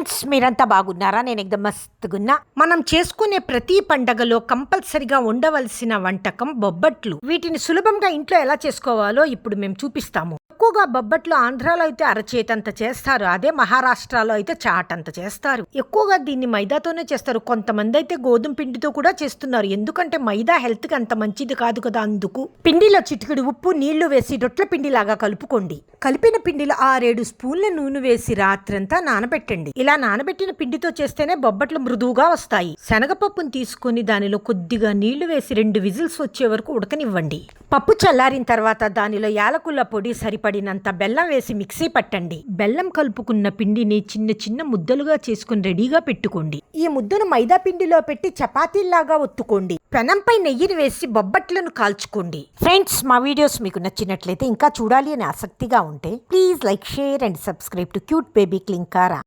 Friends, మీరంతా బాగున్నారా? నేను ఎక్దమ్ మస్తుగున్నా. మనం చేసుకునే ప్రతి పండగలో కంపల్సరిగా ఉండవలసిన వంటకం బొబ్బట్లు. వీటిని సులభంగా ఇంట్లో ఎలా చేసుకోవాలో ఇప్పుడు మేము చూపిస్తాము. ఎక్కువగా బొబ్బట్లు ఆంధ్రాలో అయితే అరచేతంత చేస్తారు, అదే మహారాష్ట్రలో అయితే చాటంత చేస్తారు. ఎక్కువగా దీన్ని మైదాతోనే చేస్తారు. కొంతమంది అయితే గోధుమ పిండితో కూడా చేస్తున్నారు, ఎందుకంటే మైదా హెల్త్ కి అంత మంచిది కాదు కదా. అందుకు పిండిలో చిటికెడు ఉప్పు నీళ్లు వేసి రొట్టెల పిండిలాగా కలుపుకోండి. కలిపిన పిండిలో 6-7 స్పూన్ల నూనె వేసి రాత్రంతా నానబెట్టండి. ఇలా నానబెట్టిన పిండితో చేస్తేనే బొబ్బట్లు మృదువుగా వస్తాయి. శనగపప్పును తీసుకుని దానిలో కొద్దిగా నీళ్లు వేసి 2 విజిల్స్ వచ్చే వరకు ఉడకనివ్వండి. పప్పు చల్లారిన తర్వాత దానిలో యాలకుల పొడి, సరిపడినంత బెల్లం వేసి మిక్సీ పట్టండి. బెల్లం కలుపుకున్న పిండిని చిన్న చిన్న ముద్దలుగా చేసుకుని రెడీగా పెట్టుకోండి. ఈ ముద్దను మైదా పిండిలో పెట్టి చపాతీల్లాగా ఒత్తుకోండి. పెనంపై నెయ్యిని వేసి బొబ్బట్లను కాల్చుకోండి. ఫ్రెండ్స్, మా వీడియోస్ మీకు నచ్చినట్లయితే, ఇంకా చూడాలి అని ఆసక్తిగా ఉంటే please like, share and subscribe to cute baby Klin Kaara.